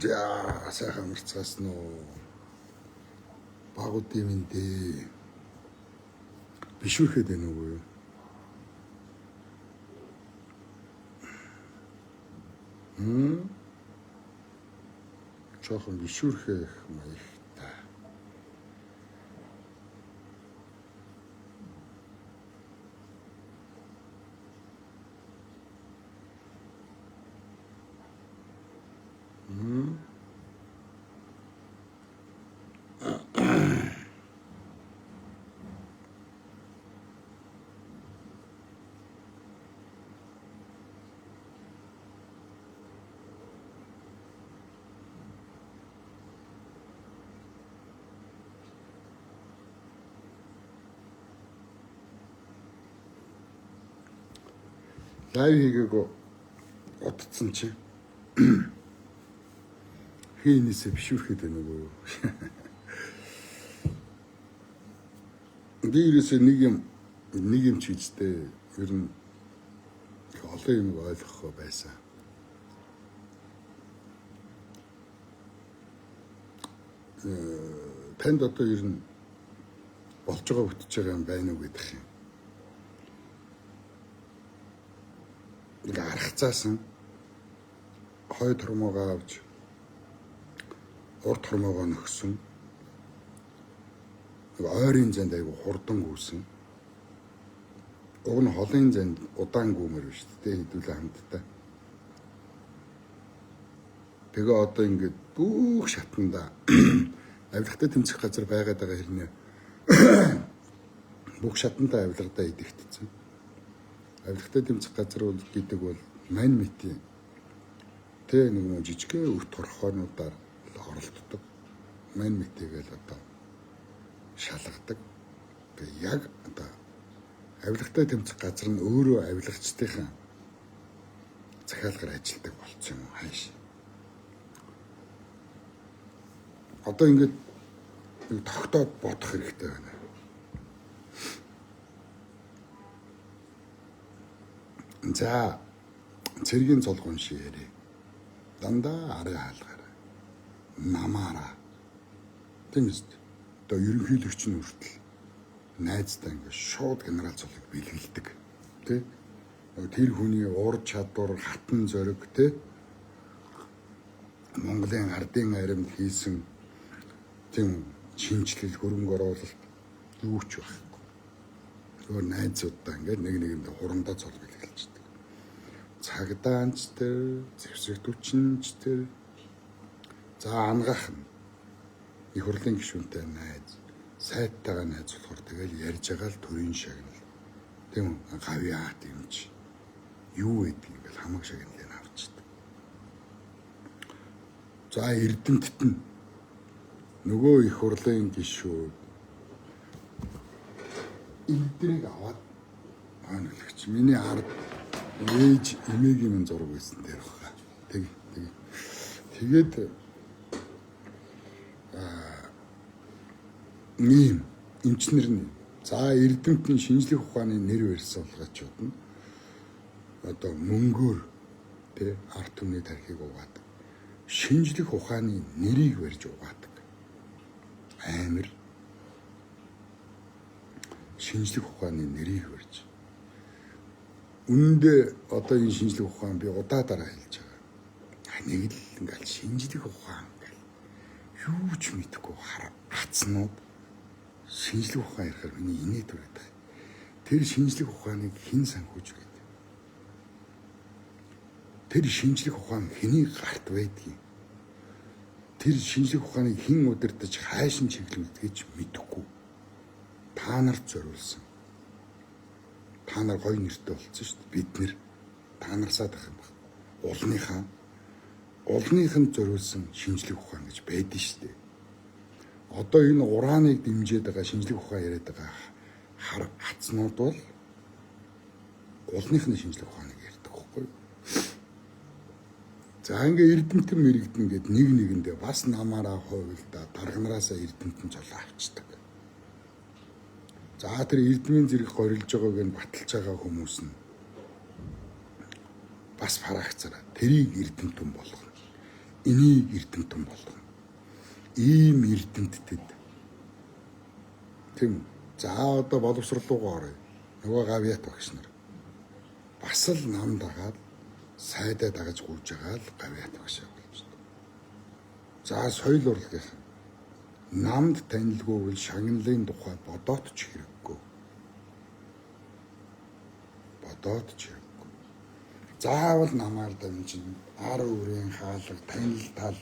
За сайхан амарцгаасан уу. Багуудын мэндээ бишүүрхэд байна уу юу? Жохон бишүүрхэх маягтай. Лайв хийгээгүй утцсан чи. Хийнээсээ бишүүрхэд байна уу? Би ерөөсөө нэг юм ч хийжтэй. Ер нь олон юм ойлгохгүй байсан. Танд одоо ер нь болж байгаа бүтэж байгаа юм байна уу гэдэг юм. Нэг архацаасан хойд хормоогоо авч урд хормоогоо нөхсөн. Ойрын занд айгу хурдан гүйсэн. Уг нь холын занд удаан гүмэр биш тэ хэдүүлээ хамтдаа. Тэгээ одоо ингээд бүх шатанда авилгатай тэмцэх газар байгаад байгаа хэрнээ бүх шатанда авилгадаа идэгдсэн. Авилгатай тэмцэх газар бол гэдэг бол мань мэтийн тэ нэг жижигхэн өвт хорхоонуудаар оролддог. Мань мэтэйгээл одоо шалгадаг. Тэгээ яг одоо авилгатай тэмцэх газар нь өөрөө авилгачдынхаа захиалгаар ажилладаг болцсон юм хайш. Одоо ингээд тогтоод бодох хэрэгтэй байна. За цэргийн цолгон шиэрээ дандаа арын хаалгаараа намаараа тийм үст одоо ерөнхийлөгч нь хүртэл найздаа ингээд шууд генерал цолыг бэлгэлдэг тий тэр хүний ур чадвар хатан зориг тий Монголын ардын аримд хийсэн тийм шинжилэл хөрөнгө оруулалт юу ч байхгүй. Өөр найзуудаа ингээд нэг нэгэндээ хурандаа цол бэлгэлж цагдаанч тэр, зэвсэгтүчнч тэр, за ангаах нь их хурлын гишүүнтэй найз, сайттайгаа найз болохоор тэгэл ярьж байгаа л төрийн шагнал. Тийм үү? Гавьяат юм чи. Юу гэдэг юм бэл хамаг шагналыг авчдаг. За Эрдэнэт нь нөгөө их хурлын гишүүд эднийг аваад ханагч миний ард ээж эмээгийн минь зураг байсан дээр баг. Тэгээд ийм эмчнэр нь за Эрдэмтний шинжлэх ухааны нэр барьсан болгоочуд нь одоо мөнгөөр тэ арт түмний тархийг угаадаг. Шинжлэх ухааны нэрийг барьж угаадаг. Амар шинжлэх ухааны нэрийг барьж. Үүндээ одоо энэ шинжлэх ухаан би удаадараа хэлж байгаа. Нэг л ингээл шинжлэх ухаан ингээл юу ч мэдэхгүй хацнууд шинжлэх ухаан ярихаар миний инээд үрээд байгаа. Тэр шинжлэх ухааныг хэн санхүүж гэдэг? Тэр шинжлэх ухаан хэний гарт байдгийг? Тэр шинжлэх ухааныг хэн удирдах хайшин чиглүүлдэгч мэдэхгүй. Та нарт зориулсан. Та нар гоё нэртэй болцсон шүү дээ. Бид нэр та нарсаад ах юм байна. Улныхын зориулсан шинжлэх ухаан гэж байдэн шүү дээ. Одоо энэ урааныг дэмжиж байгаа шинжлэх ухаан яриад байгаа хар хацнууд бол улныхны шинжлэх ухааныг ярьдаг байхгүй юу? За ингээ Эрдэмтэн мэрэгдэн гээд нэг нэгэндээ бас намаараа хойволда дарганараасаа Эрдэмтэн цолоо авчдаг. За тэр эрдмийн зэрэг горилж байгааг нь баталж байгаа хүмүүс нь бас фарагцараа тэрийг эрдэмтэн болгоно. энийг эрдэмтэн болгоно. Ийм эрдэмтдэд. Тийм. За одоо боловсрол руугаа оръё. Нөгөө гавьяат багш нар. Бас л нам дагаад сайдаа дагаж гүйж байгаа л гавьяат багш болж байна. За соёл урлагийнх намд танилгүйвэл шагналын тухай бодоод ч хэрэггүй. Бодоод ч хэрэггүй. Заавал намаар дамжин ар үрийн хаалга танил тал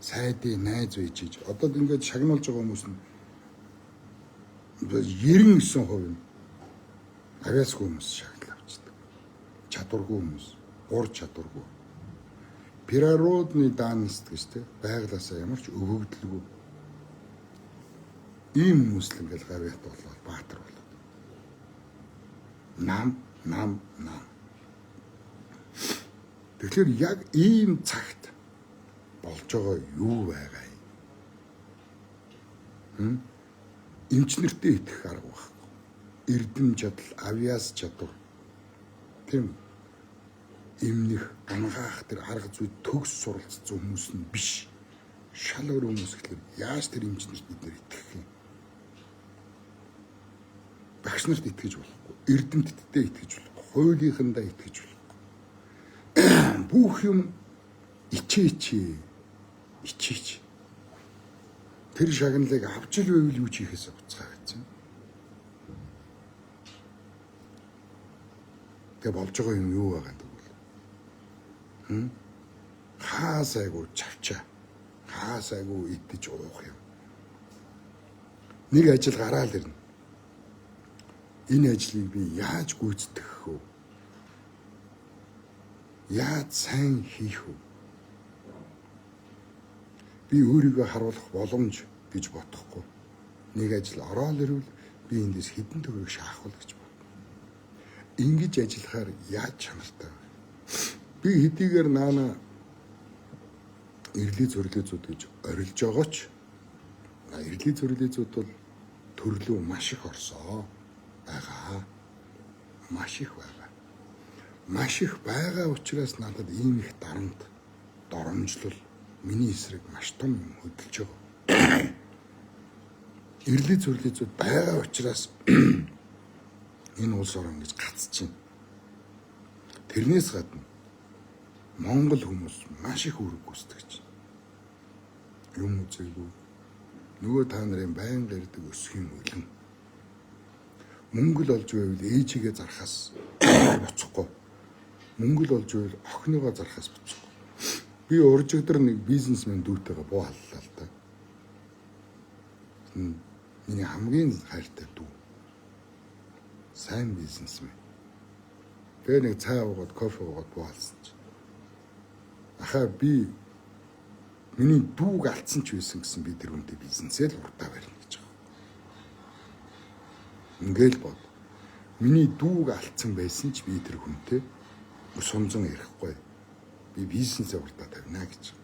сайдын найз үйжиж одоо ингээд шагнуулж байгаа хүмүүс нь 99% нь авиасгүй хүмүүс шагнал авчдаг. Чадваргүй хүмүүс, ур чадваргүй. Природный данность гэж тэ байглаасаа ямар ч өгөгдөлгүй. Ийм хүмүүс л ингээл гавьяат болоод баатар болоод. Нам. Тэгэхээр яг ийм цагт болж байгаа юу байгаа юм? Эмчнэртэй итгэх арга байхгүй. Эрдэм чадал, авиас чадвар. Тийм. Эмнэх, ангаах тэр арга зүй төгс суралцсан хүмүүс нь биш. Шал өөр хүмүүс гэхэлэр яаж тэр эмчнэрт бид нэр итгэх юм? Багш нарт итгэж болохгүй. Эрдэмтдтэй итгэж болохгүй. Хуулийнхандаа итгэж болохгүй. Бүх юм ичээч. Тэр шагналыг авч ил байвал юу чихээс уцгаа гэсэн. Тэгээ болж байгаа юм юу байгаа гэвэл хаасайгуу чавчаа. Хаасайгуу идэж уух юм. Нэг ажил гараал ирнэ. Энэ ажлыг би яаж гүйцэтгэх вэ? Яаж сайн хийх вэ? Би өөрийгөө харуулах боломж гэж бодохгүй. Нэг ажил ороод ирвэл би эндээс хэдэн төгрөг шаах вэ гэж бодно. Ингэж ажиллахаар яаж чанартай вэ? Би хэдийгээр наана эрлийн зөвлөзүүд гэж орилж байгаа ч эрлийн зөвлөзүүд бол төрлөө маш их орсоо байгаа. Маш их байгаа учраас надад ийм их дарамт, доромжлол миний эсрэг маш том юм хөдөлж байгаа. Эрлийн зөвлөзүүд байгаа учраас энэ улс орон гэж гацчихна. Тэрнээс гадна Монгол хүмүүс маш их үүрэг гүйцэтгэж юм үзээгүй. Нөгөө та нарын байнга ирдэг өсгийн үлэн. Мөнгө л олж байвал ээжигээ зархаас буцахгүй. Мөнгө л олж байвал охиныгоо зархаас буцахгүй. Би уржигдэр нэг бизнесмен дүүтэйгээ буу халлаа л та. Миний хамгийн хайртай дүү. Сайн бизнесмен. Тэгээ нэг цай уугаад, кофе уугаад буу халсан чи. Ахаа би миний дүүг алдсан ч байсан гэсэн би тэр хүнтэй бизнесээ л уртаа барина гэж байгаа. Ингээл бод. Миний дүүг алдсан байсан ч би тэр хүнтэй сунзан ярихгүй. Би бизнесээ уртаа тавина гэж.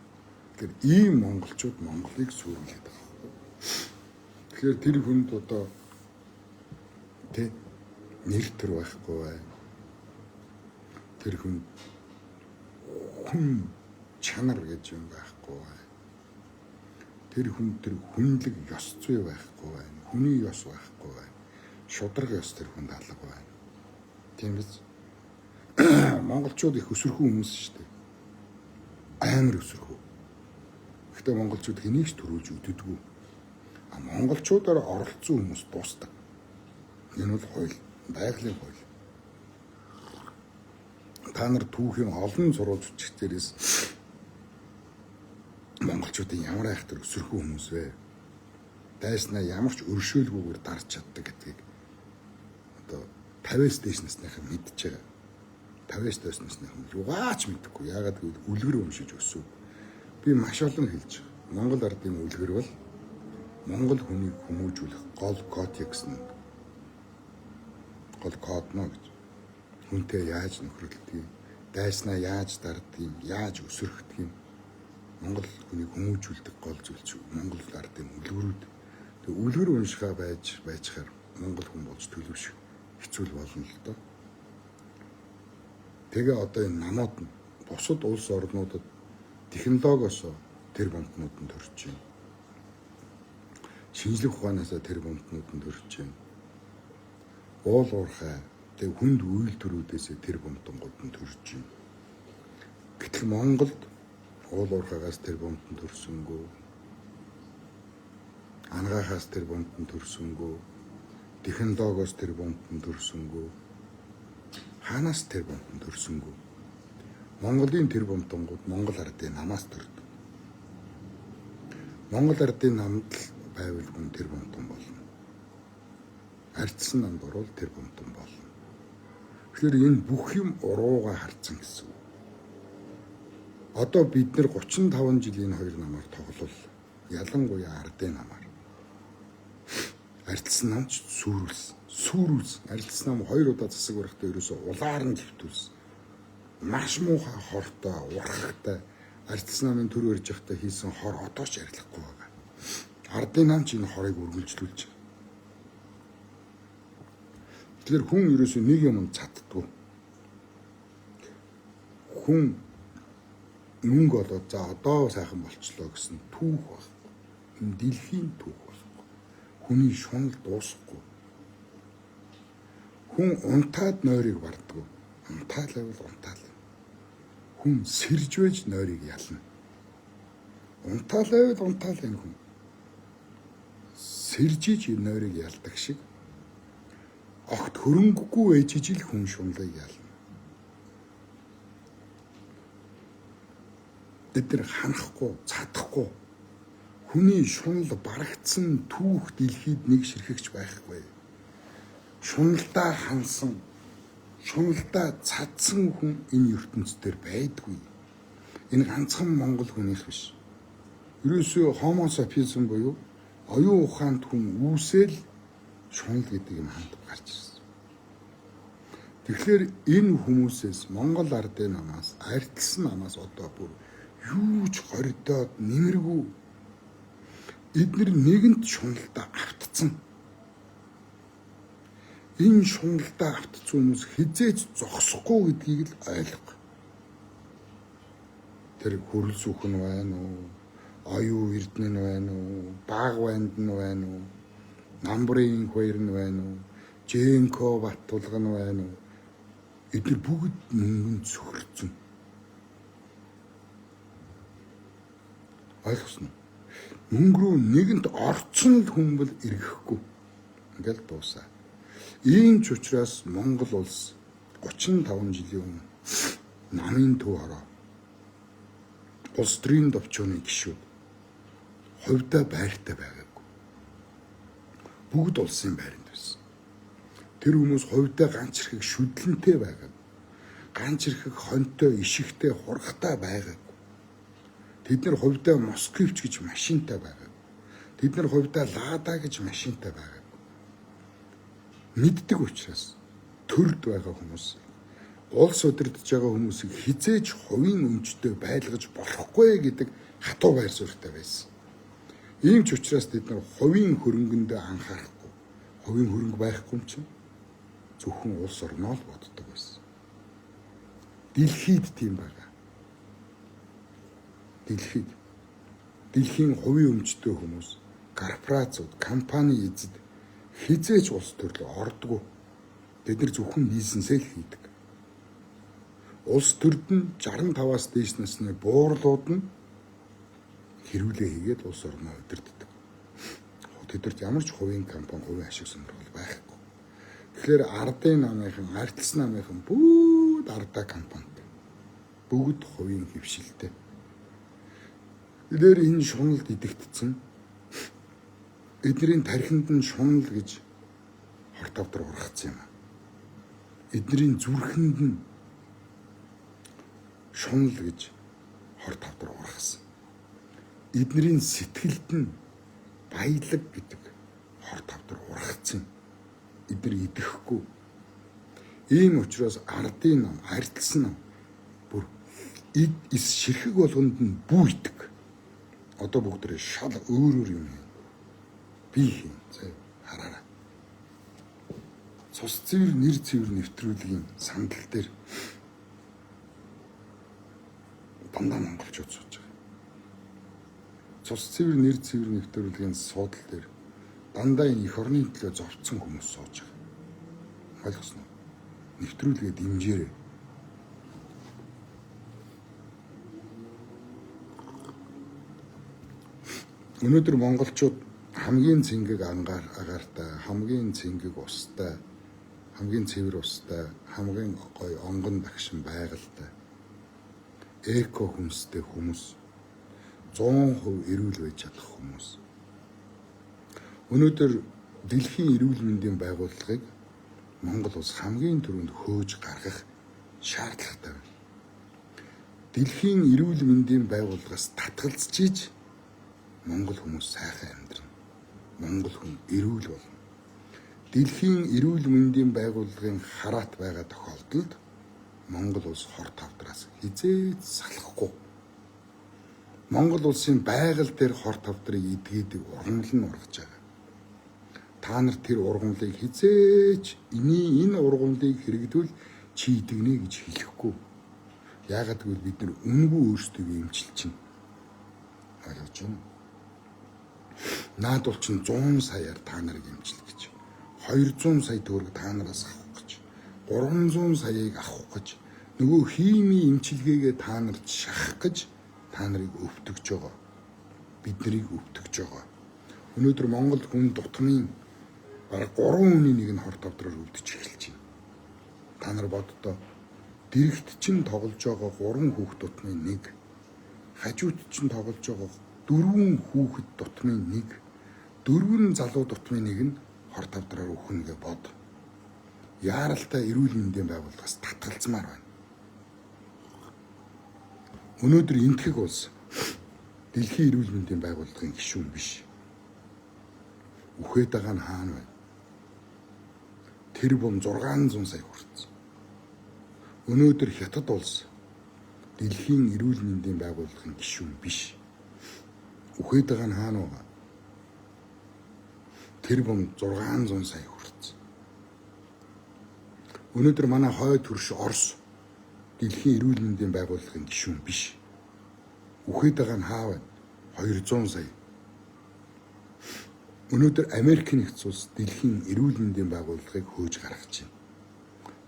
Тэгэхээр ийм монголчууд Монголыг сүрүүлээд байгаа. Тэгэхээр тэр хүнд одоо тэ нэр төр байхгүй бай. Тэр хүн чанар гэж юм байхгүй бай. Тэр хүнлэг ёс зүй байхгүй байна. Хүний ёс байхгүй байна. Шудраг ёс тэр хүнд алга байна. Тийм биз? Монголчууд их өсөрхөө хүмүүс шүү дээ. Амар өсөрхөө. Гэхдээ монголчууд хэнийг ч төрүүлж өддөггүй. Монголчуудаар оролцсон хүмүүс дуустав. Энэ бол хууль, байгалийн хууль. Та нар түүхийн олон сурвалж хүчдэрээс монголчуудын ямар айхтар өсөрхөө хүмүүс вэ? Дайснаа ямар ч өршөөлгүйгээр дарж чаддаг гэдгийг одоо 50-с дээш насныхан мэдж байгаа. 50-с дээш насныхан югаач мэдэхгүй. Яагаад гэвэл үлгэр өмшиж өсөв. Би маш олон хэлж байгаа. Монгол ардын үлгэр бол Монгол хүнийг хүмүүжүүлэх гол кодекс нь. Гол код нь гэж. Хүнтэй яаж нөхөрлөдөг, дайснаа яаж дардгийг, яаж өсөрхдөг юм. Монгол хүнийг хүмүүжүүлдэг гол зүйл чинь Монгол ардын үлгэрүүд. Тэг үлгэр уншихаа байжхаар Монгол хүн болж төлөвшөх хэцүү болно л доо. Тэгээ одоо энэ намууд нь бусад улс орнуудад технологиос тэр бомбнууд нь төрж байна. Шинжлэх ухаанаас тэр бомбнууд нь төрж байна. Уул уурхай тэг хүнд үйлдвэрүүдээс тэр бомбтонгууд нь төрж байна. Гэтэл Монголд уул уурхайгаас тэр бомбт нь төрсөнгөө. Ангахаас тэр бомбт нь төрсөнгөө. Технологиос тэр бомбт нь төрсөнгөө. Хаанаас тэр бомбт нь төрсөнгөө. Монголын тэр бомбтонгууд Монгол ардын намаас төрдөг. Монгол ардын намд байвал хүн тэр бомбтон болно. Ардсан намд орвол тэр бомбтон болно. Тэгэхээр энэ бүх юм урууга харцсан гэсэн үг. Одоо бид нэр 35 жилийн хоёр намаар тоглол. Ялангуяа ардын намаар. Ардсан намч сүрүүлсэн. Ардсан нам 2 удаа засаг барахдаа ерөөсөө улаар нь живтүүлсэн. Маш муухай хортой, урхагтай ардсан намын төр өрж явахдаа хийсэн хор одоо ч арилахгүй байгаа. Ардын нам ч энэ хорыг үргэлжлүүлж байгаа. Тэгэхээр хүн ерөөсөө нэг юм цаддгүй. Хүн мөнгө олоод за одоо сайхан болчлоо гэсэн түүх байхгүй. Энэ дэлхийн түүх байхгүй. Хүний шунал дуусахгүй. Хүн унтаад нойрыг барддаг. Унтаалайвал унтаал. Хүн сэрж байж нойрыг ялна. Унтаалайвал унтаал энэ хүн. Сэржиж нойрыг ялдаг шиг огт хөрөнгөгүй ээж ижил хүн шунлыг ялна. Бид нар ханахгүй, цадахгүй. Хүний шунал барагдсан түүх дэлхийд нэг ширхэгч байхгүй. Шуналтаа хансан, шуналтаа цадсан хүн энэ ертөнцийн дээр байдгүй. Энэ ганцхан Монгол хүнийх биш. Ерөөсөө Homo sapiens буюу оюун ухаанд хүн үүсэл шунал гэдэг юм ханд гарч ирсэн. Тэгэхээр энэ хүмүүсээс Монгол ардын намаас, ардсан намаас одоо бүр юу ч гордоод нэмэргүй. Эдгээр нэгэнт шуналтаа автцсан. Энэ шуналтаа автцсан хүмүүс хизээж зогсохгүй гэдгийг л ойлго. Тэр хөрөл сүхэн байна уу? Оюу эрдэнэ байна уу? Баг ванд нь байна уу? Намбрын хоёр нь байна уу? Жэнко Баттулга нь байна уу? Эдгээр бүгд мөнгөнд сөхөрцөн. Ойлгосноо. Мөнгө рүү нэгэнт орцсон л хүмбэл эргэхгүй. Ингээл дуусаа. Ийм ч учраас Монгол улс 35 жилийн өмнө намын төв ороо. Улс төрийн төвчөөний гишүүд хувьдаа байртай байгаагүй. Бүгд улсын байранд байсан. Тэр хүмүүс хувьдаа ганц хэрэг шүдлэнтэй байгаад, ганц хэрэг хонтой, ишигтэй, хургатай байгаад. Тэд нар хувьдаа Москвич гэж машинтай байгаад. Тэд нар хувьдаа Лада гэж машинтай байгаад. Мэддэг учраас төрд байгаа хүмүүс, улс удирдах байгаа хүмүүсийг хизээж хувийн өмчтөй байлгаж болохгүй гэдэг хатуу байр суурьтай байсан. Ийм ч учраас тэд нар хувийн хөрөнгөндөө анхаарахгүй. Хувийн хөрөнгө байхгүй юм чинь зөвхөн улс орноо л боддог байсан. Дэлхийд тийм байгаа. Дэлхийн хувийн өмчтөй хүмүүс, корпорациуд, компани эзэд хизээж улс төрлөө ордгоо. Бид нар зөвхөн бизнесээ л хийдэг. Улс төрд нь 65-аас дээш насны буурлууд нь хэрүүлээ хийгээд улс орноо удирддаг. Тэдэрт ямар ч хувийн компани, хувийн ашиг сонирхол байхгүй. Тэгэхээр ардын намынхан, ардсан намынхан бүгд ардаа компанитай. Бүгд хувийн хөвшилтэй. Эдгээр энэ шуналд идэгдсэн. Эднэрийн тархинд нь шунал гэж хорт авдар ургацсан юм. Эднэрийн зүрхэнд нь шунал гэж хорт авдар ургасан. Эднэрийн сэтгэлд нь баялаг гэдэг хорт авдар ургацсан. Эдгээр идэхгүй. Ийм учраас ардын нам, ардсан нам бүр эс ширхэг болгонд нь бүйдэг. Одоо бүгд шал өөр юм. Би хин хараарай. Цус цэвэр, нэр цэвэр нэвтрүүлгийн сандал дээр дандаа монголчууд сууж байгаа. цус цэвэр нэр цэвэр нэвтрүүлгийн суудал дээр дандаа энэ эх орны төлөө зовцсон хүмүүс сууж байгаа. Ойлгосноо? Нэвтрүүлгээ дэмжээрэй. Өнөөдөр монголчууд хамгийн цэнгэг агаартай, хамгийн цэнгэг устай, хамгийн цэвэр устай, хамгийн гоё онгон багшин байгальтай, эко хүнстэй хүмүүс, 100% эрүүл байж чадах хүмүүс. Өнөөдөр дэлхийн эрүүл мэндийн байгууллагыг Монгол улс хамгийн түрүүнд хөөж гаргах шаардлагатай байна. Дэлхийн эрүүл мэндийн байгууллагаас татгалзаж иж Монгол хүмүүс сайхан амьдрна. Монгол хүн эрүүл болно. Дэлхийн эрүүл мэндийн байгууллагын хараат байгаа тохиолдолд Монгол улс хор тавдраас хизээч салахгүй. Монгол улсын байгаль дээр хор тавдрыг идгээд ургамал нь ургаж байгаа. Та нар тэр ургамлыг хизээч энэ ургамлыг хэрэгдвэл чи идэгнэ гэж хэлэхгүй. Яагаад гэвэл бид нар үнгүй өөрсдөө эмчилж чинь. Ойлгож байна уу? Наад бол чин 100 саяар та нарыг эмчилнэ гэж. 200 сая төгрөг та нараас авах гэж. 300 саяыг авах гэж. Нөгөө химийн эмчилгээгээ та нарт шахах гэж та нарыг өвтгөж байгаа. Бид нарыг өвтгөж байгаа. Өнөөдөр Монгол хүн дутмын бараг 3 хүний нэг нь хор тавдраар өвдөж эхэлж байна. Та нар боддоо дэрэгт чинь тоглож байгаа 3 хүүхэд дутмын нэг, хажууд чинь тоглож байгаа 4 хүүхэд дутмын нэг, 4 залуу дутмын нэг нь хор тавдраар өхнө гэж бод. Яаралтай эрүүл мэндийн байгууллагаас татгалзмаар байна. Өнөөдөр энтгэг улс дэлхийн эрүүл мэндийн байгууллагын гишүүн биш. Үхээд байгаа нь хаана байна? Тэр бом 600 сая хүрсэн. Өнөөдөр Хятад улс дэлхийн эрүүл мэндийн байгууллагын гишүүн биш. Үхээд байгаа нь хаана вэ? Тэр бом 600 сая хүрсэн. Өнөөдөр манай хойд хөрш Орос дэлхийн эрүүл мэндийн байгууллагын гишүүн биш. Үхээд байгаа нь хаа вэ? 200 сая. Өнөөдөр Америк нэгдсэн улс дэлхийн эрүүл мэндийн байгууллагыг хөөж гаргаж байна.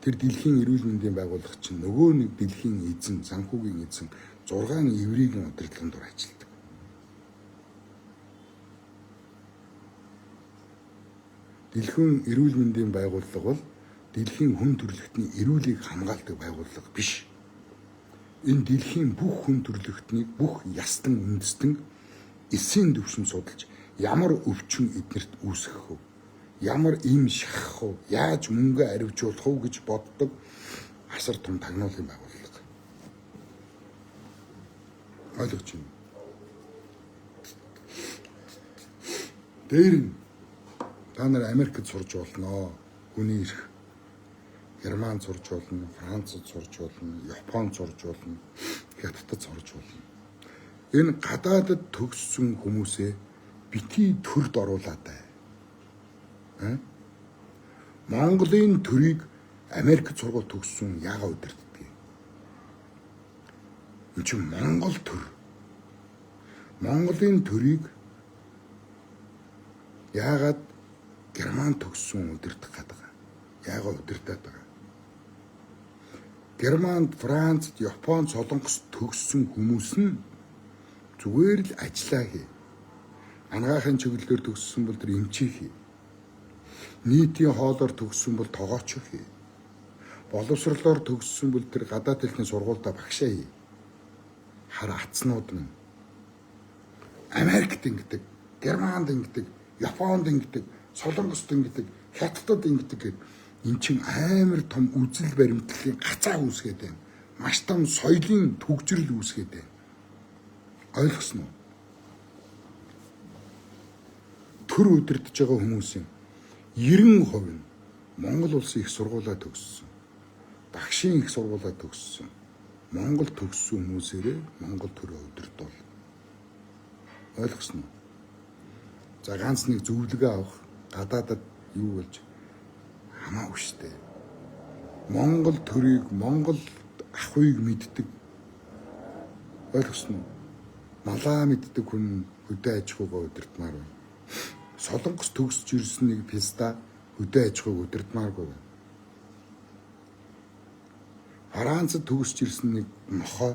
Тэр дэлхийн эрүүл мэндийн байгууллага чинь нөгөө нэг дэлхийн эзэн, санхүүгийн эзэн 6 еврейгийн удирдлагын дур ажилладаг. Дэлхийн эрүүл мэндийн байгууллага бол дэлхийн хүн төрөлхтний эрүүлийг хамгаалдаг байгууллага биш. Энэ дэлхийн бүх хүн төрөлхтнийг бүх ястан үндэстэн эсийн дэвшин судалж ямар өвчин эднэрт үүсгэх вэ? Ямар им шахах вэ? Яаж мөнгө аривжуулах вэ гэж боддог асар том тагнуулын байгууллага. Ойлгож байна. Дээр нь та нар Америкт сурж болно. Хүний эрх. Германд сурж болно, Францад сурж болно, Японд сурж болно, Хятадд сурж болно. Энэ гадаадд төгссөн хүмүүсээ битгий төрд оруулаад бай. Монголын төрийг Америкт сургууль төгссөн яагаад удирддаг юм? Энд чинь Монгол төр. Монголын төрийг яагаад Герман төгссөн удирдах гэдэг юм? Яагаад удирдах байгаа? Германд, Францд, Японд, Солонгост төгссөн хүмүүс нь зүгээр л ажиллаа хий. Анагаахын чиглэлээр төгссөн бол тэр эмчээ хий. Нийтийн хоолоор төгссөн бол тогооч хий. Боловсрлоор төгссөн бол тэр гадаад хэлний сургуультай багшаа хий. Хар атснууд нь Америкт ингэдэг, Германд ингэдэг, Японд ингэдэг, Солонгост ингэдэг, Хятадд ингэдэг гэдэг эн чин амар том үзэл баримтлалын гацаа үүсгээд байна. Маш том соёлын төгжрөл үүсгээд байна. Ойлгосноо? Төр удирдах байгаа хүмүүсийн 90% нь Монгол улсын их сургуулаа төгссөн. Багшийн их сургуулаа төгссөн. Монгол төгссөн хүмүүсээрээ Монгол төрөө удирдуул. Ойлгосноо? За ганц нэг зөвлөгөө авах гадаадад юу болж хамаагүй штэ. Монгол төрийг, Монгол ахуйг мэддэг. Ойлгосноо? Малаа мэддэг хүн хөдөө аж ахуйгаа удирдмаар байна. Солонгос төгсөж ирсэн нэг писта хөдөө аж ахуйг удирдмааргүй байна. Францад төгсөж ирсэн нэг нохой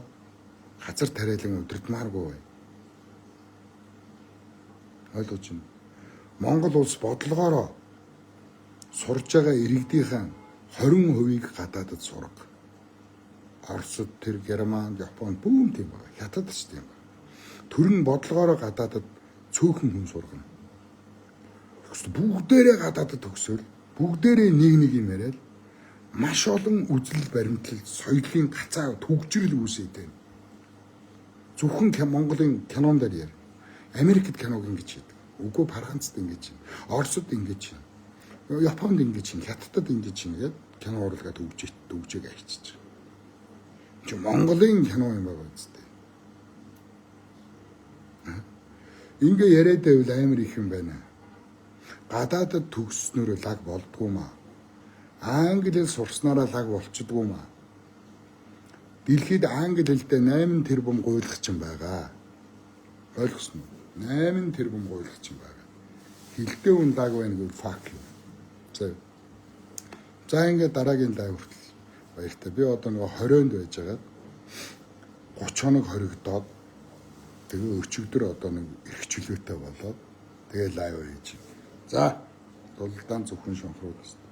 газар тариалан удирдмааргүй байна. Ойлгож байна. Монгол улс бодлогоороо сурж байгаа иргэдийнхэн 20%-ийг гадаадд сурга. Оросд, тэр Германд, Японд бүүн тийм байна. Хятад ч тийм байна. Төрн бодлогоороо гадаадд цөөхөн хүн сургана. Бүгдээрээ гадаадд төгсөөл, бүгдээрээ нэг юм яриад маш олон үзэл баримтлал, соёлын гацаа төгжрөл үүсээд байна. Зөвхөн Монголын кинонд дээр Америкт киног ингэж хийдэг. Үгүй Францад ингэж чинь, Оросд ингэж чинь, Японд ингэж чинь, Хятадд ингэж чинь гэдэг кино урлагаа төгжээг айчиж. Чи Монголын кино юм байгаа үстэй. Ингээ яриад байвал амар их юм байна. Гадаадд төгсснөөр лаг болдгоо маа. Англи хэл сурснараа лаг болчдгоо маа. Дэлхийд англи хэлтэй 8 тэрбум гуйлагч байгаа. Ойлгосноо? 8 тэрбум гуйлагч байгаа. Хилтэй хүн лаг байна гэвэл fuck you. За ингээ дараагийн лайв хүртэл баяртай. Би одоо нэг 20-нд байж байгаа. 30 хоног хоригдоод тэгээ өчигдөр одоо нэг эрх чөлөөтэй болоод тэгээ лайв хийж. За, дулдаан зөвхөн шонхрууд.